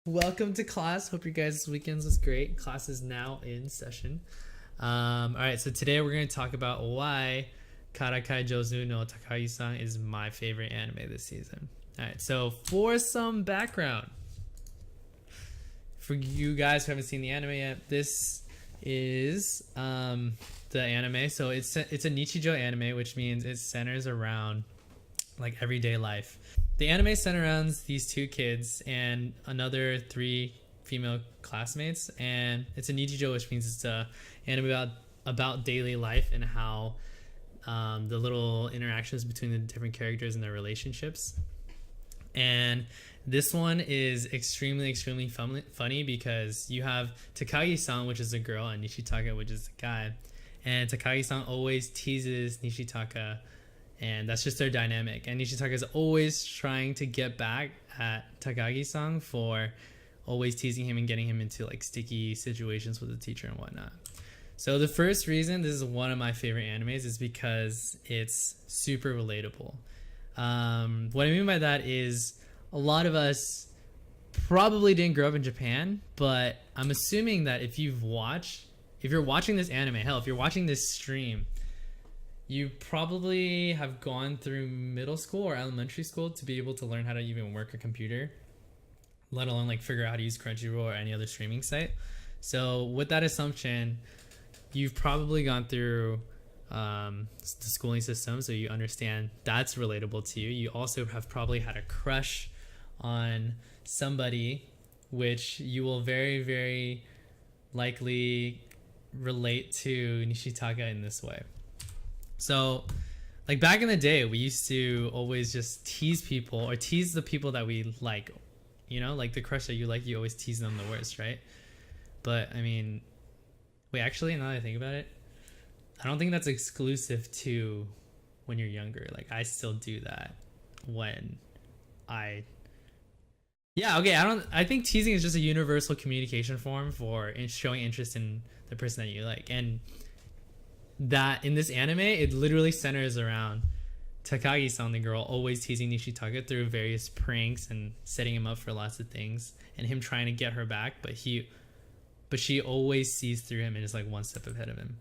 Welcome to class. Hope your guys' weekends was great. Class is now in session. All right, so today we're going to talk about why Karakai Jouzu no Takagi-san is my favorite anime this season. All right, so for some background, for you guys who haven't seen the anime yet, this is the anime. So it's a Nichijou anime, which means it centers around like everyday life. The anime centers around these two kids and another three female classmates, and it's a Nichijou, which means it's a anime about daily life and how the little interactions between the different characters and their relationships. And this one is extremely funny because you have Takagi-san, which is a girl, and Nishitaka, which is a guy, and Takagi-san always teases Nishitaka, and that's just their dynamic. And Nishitaka is always trying to get back at Takagi-san for always teasing him and getting him into like sticky situations with the teacher and whatnot. So the first reason this is one of my favorite animes is because it's super relatable. What I mean by that is a lot of us probably didn't grow up in Japan, but I'm assuming that if you're watching this anime, hell, if you're watching this stream, you probably have gone through middle school or elementary school to be able to learn how to even work a computer, let alone like figure out how to use Crunchyroll or any other streaming site. So with that assumption, you've probably gone through the schooling system, so you understand that's relatable to you. You also have probably had a crush on somebody, which you will very likely relate to Nishitaka in this way. So like back in the day, we used to always just tease people or tease the people that we like, you know, like the crush that you like, you always tease them the worst, right? But I mean, wait, actually, now that I think about it, I don't think that's exclusive to when you're younger. Like I still do that when I think teasing is just a universal communication form for showing interest in the person that you like. And that in this anime, it literally centers around Takagi-san, the girl, always teasing Nishitaka through various pranks and setting him up for lots of things, and him trying to get her back, but she always sees through him and is like one step ahead of him.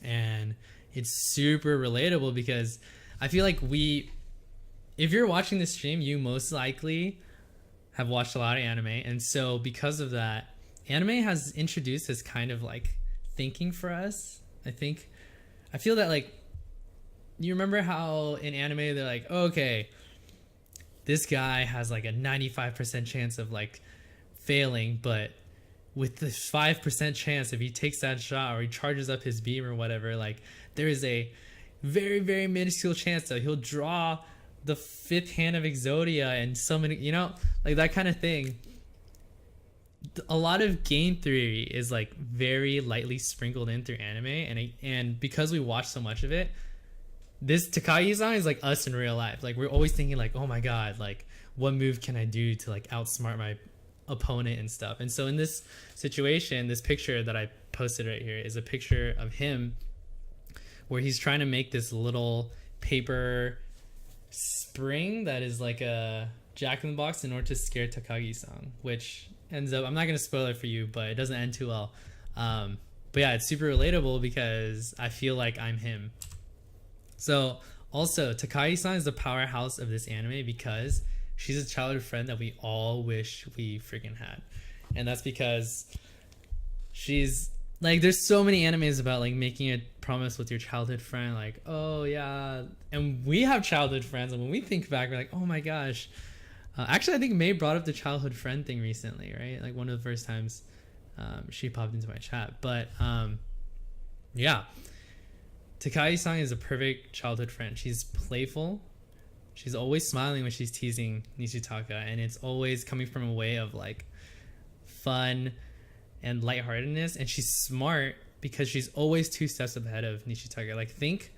And it's super relatable because I feel like if you're watching this stream, you most likely have watched a lot of anime, and so because of that, anime has introduced this kind of like thinking for us. I feel that like, you remember how in anime they're like, oh, okay, this guy has like a 95% chance of like failing, but with the 5% chance if he takes that shot or he charges up his beam or whatever, like there is a very minuscule chance that he'll draw the fifth hand of Exodia and so many, you know, like that kind of thing. A lot of game theory is like very lightly sprinkled in through anime, and because we watch so much of it, this Takagi-san is like us in real life. Like we're always thinking like, oh my god, like what move can I do to like outsmart my opponent and stuff. And so in this situation, this picture that I posted right here is a picture of him where he's trying to make this little paper spring that is like a jack-in-the-box in order to scare Takagi-san, which ends up, I'm not going to spoil it for you, but it doesn't end too well. But yeah, it's super relatable because I feel like I'm him. So also, Takagi-san is the powerhouse of this anime because she's a childhood friend that we all wish we freaking had. And that's because she's like, there's so many animes about like making a promise with your childhood friend, like, oh yeah. And we have childhood friends, and when we think back, we're like, oh my gosh. Actually, I think May brought up the childhood friend thing recently, right? Like one of the first times she popped into my chat. But yeah, Takagi-san is a perfect childhood friend. She's playful. She's always smiling when she's teasing Nishitaka, and it's always coming from a way of like fun and lightheartedness. And she's smart because she's always two steps ahead of Nishitaka. Like think,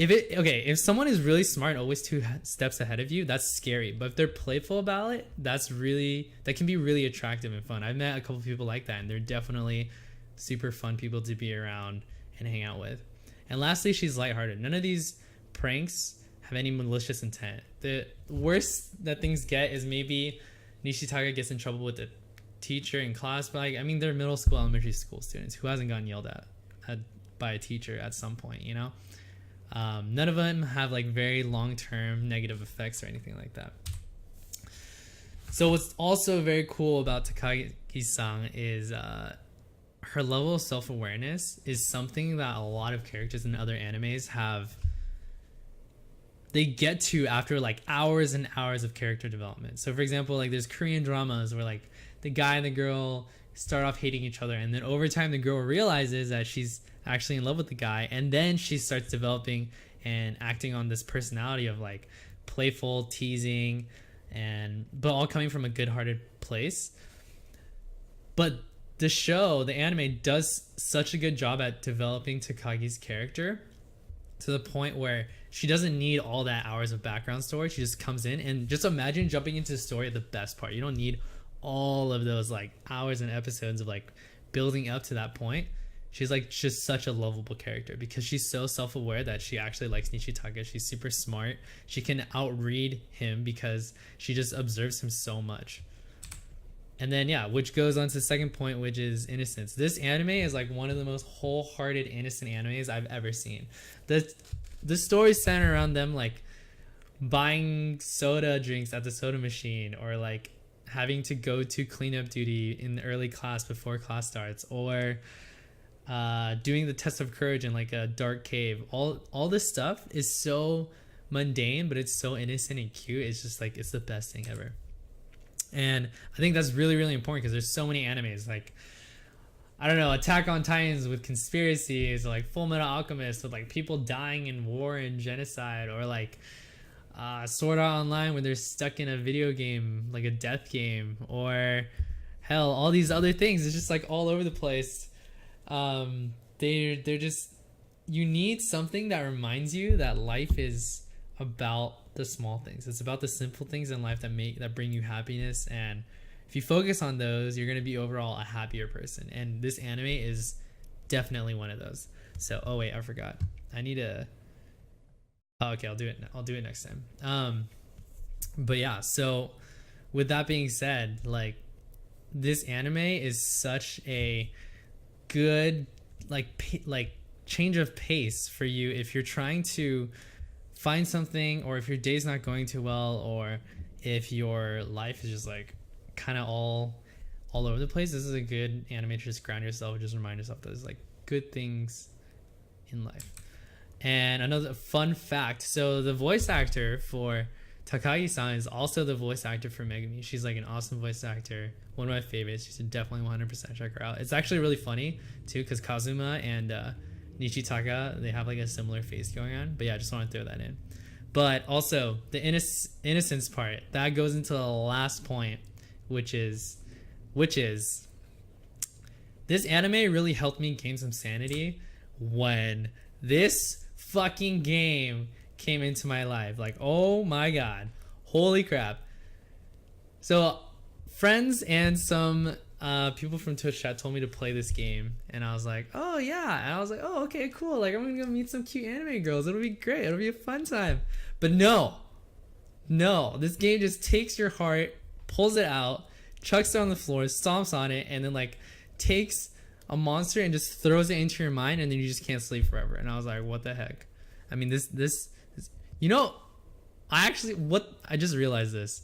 if someone is really smart and always two steps ahead of you, that's scary. But if they're playful about it, that can be really attractive and fun. I've met a couple people like that, and they're definitely super fun people to be around and hang out with. And lastly, she's lighthearted. None of these pranks have any malicious intent. The worst that things get is maybe Nishitaka gets in trouble with the teacher in class. But like, I mean, they're middle school, elementary school students. Who hasn't gotten yelled at by a teacher at some point, you know? None of them have like very long-term negative effects or anything like that. So what's also very cool about Takagi-san is her level of self-awareness is something that a lot of characters in other animes have. They get to after like hours and hours of character development. So for example, like there's Korean dramas where like the guy and the girl start off hating each other, and then over time the girl realizes that she's actually in love with the guy, and then she starts developing and acting on this personality of like playful, teasing, and but all coming from a good-hearted place. But the anime does such a good job at developing Takagi's character to the point where she doesn't need all that hours of background story. She just comes in, and just imagine jumping into the story at the best part. You don't need all of those like hours and episodes of like building up to that point. She's like just such a lovable character because she's so self-aware that she actually likes Nishitaka. She's super smart. She can outread him because she just observes him so much. And then yeah, which goes on to the second point, which is innocence. This anime is like one of the most wholehearted innocent animes I've ever seen. The stories center around them like buying soda drinks at the soda machine, or like having to go to cleanup duty in the early class before class starts, or doing the test of courage in like a dark cave. All this stuff is so mundane, but it's so innocent and cute. It's just like, it's the best thing ever. And I think that's really, really important because there's so many animes like, I don't know, Attack on Titans with conspiracies, or like Full Metal Alchemist with like people dying in war and genocide, or like Sword Art Online where they're stuck in a video game, like a death game, or hell, all these other things. It's just like all over the place. They're just, you need something that reminds you that life is about the small things. It's about the simple things in life that bring you happiness, and if you focus on those, you're going to be overall a happier person. And this anime is definitely one of those. So oh wait, I forgot, I need to okay, I'll do it next time. But yeah, so with that being said, like this anime is such a good like change of pace for you if you're trying to find something, or if your day's not going too well, or if your life is just like kind of all over the place. This is a good anime to just ground yourself, just remind yourself that there's like good things in life. And another fun fact, so the voice actor for Takagi-san is also the voice actor for Megumi. She's like an awesome voice actor, one of my favorites. You should definitely 100% check her out. It's actually really funny too because Kazuma and Nishitaka, they have like a similar face going on. But yeah, I just want to throw that in. But also the innocence part, that goes into the last point, which is this anime really helped me gain some sanity when this fucking game came into my life. Like, oh my god, holy crap. So friends and some people from Twitch chat told me to play this game, and I was like, oh yeah, and I was like, oh okay, cool, like I'm gonna go meet some cute anime girls, it'll be great, it'll be a fun time. But no, this game just takes your heart, pulls it out, chucks it on the floor, stomps on it, and then like takes a monster and just throws it into your mind, and then you just can't sleep forever. And I was like, what the heck? I mean, this you know, I just realized this.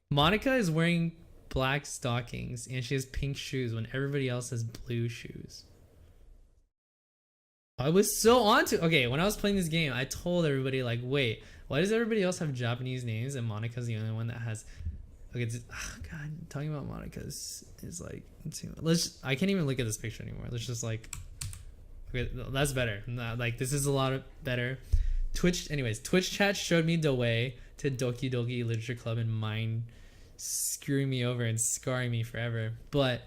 Monica is wearing black stockings and she has pink shoes when everybody else has blue shoes. I was so onto. Okay, when I was playing this game, I told everybody like, wait, why does everybody else have Japanese names and Monica's the only one that has? Okay, God, talking about Monica is like, I can't even look at this picture anymore. Let's just like, okay, that's better. Like this is a lot better. Twitch chat showed me the way to Doki Doki Literature Club and mind screwing me over and scarring me forever. But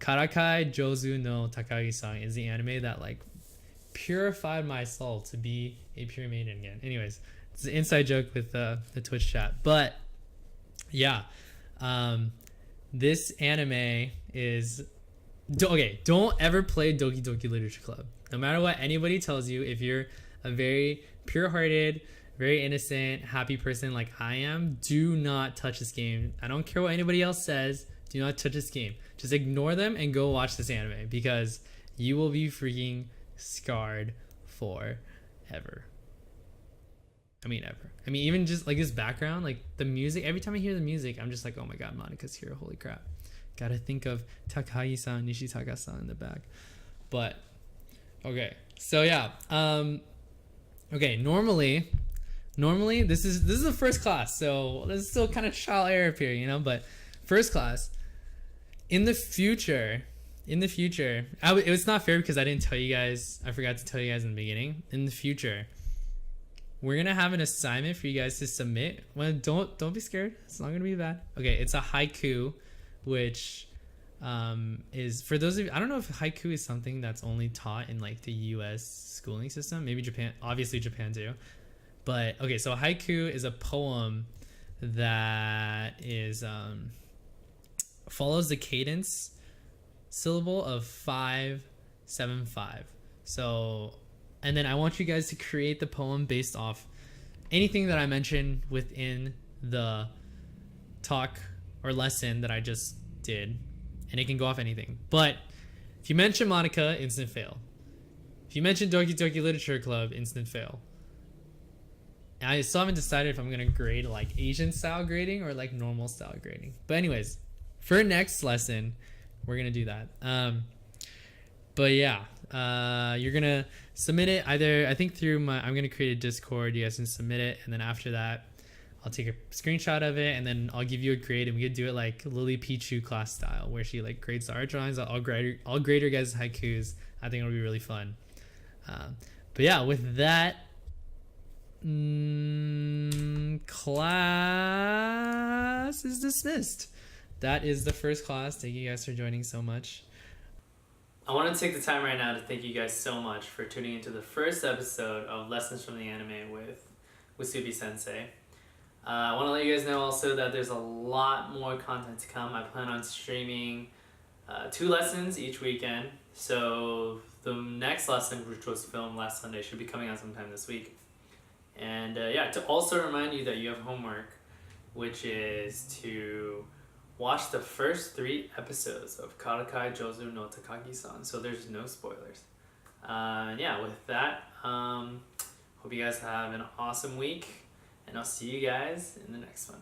Karakai Jouzu no Takagi-san is the anime that like purified my soul to be a pure maiden again. Anyways, it's an inside joke with the Twitch chat. But yeah, this anime is don't ever play Doki Doki Literature Club. No matter what anybody tells you, if you're a very pure-hearted, very innocent, happy person like I am, do not touch this game. I don't care what anybody else says. Do not touch this game. Just ignore them and go watch this anime because you will be freaking scarred forever. I mean, ever. I mean, even just like this background, like the music. Every time I hear the music, I'm just like, oh my god, Monika's here. Holy crap. Gotta think of Takagi-san, Nishitaka-san in the back. But, okay. So yeah. Okay, normally this is the first class. So there's still kind of trial error up here, you know, but first class. In the future, it's not fair because I didn't tell you guys. I forgot to tell you guys in the beginning. In the future, we're gonna have an assignment for you guys to submit. Well, don't be scared. It's not gonna be bad. Okay, it's a haiku, which is for those of you. I don't know if haiku is something that's only taught in like the U.S. schooling system. Maybe Japan. Obviously Japan too. But okay, so haiku is a poem that is follows the cadence syllable of 5-7-5. So, and then I want you guys to create the poem based off anything that I mentioned within the talk or lesson that I just did, and it can go off anything. But if you mention Monica, instant fail. If you mention Doki Doki Literature Club, instant fail. And I still haven't decided if I'm gonna grade like Asian style grading or like normal style grading. But anyways, for next lesson, we're gonna do that. But yeah, you're gonna submit it either, I think through I'm gonna create a Discord. You guys can submit it, and then after that, I'll take a screenshot of it, and then I'll give you a grade, and we could do it like Lily Pichu class style, where she like grades the art drawings. I'll grade her guys' haikus. I think it'll be really fun. But yeah, with that, class is dismissed. That is the first class. Thank you guys for joining so much. I want to take the time right now to thank you guys so much for tuning into the first episode of Lessons from the Anime with Wasubi Sensei. I want to let you guys know also that there's a lot more content to come. I plan on streaming 2 lessons each weekend. So the next lesson, which was filmed last Sunday, should be coming out sometime this week. And yeah, to also remind you that you have homework, which is to watch the first 3 episodes of Karakai Jouzu no takagi-san, so there's no spoilers. Yeah, with that, hope you guys have an awesome week, and I'll see you guys in the next one.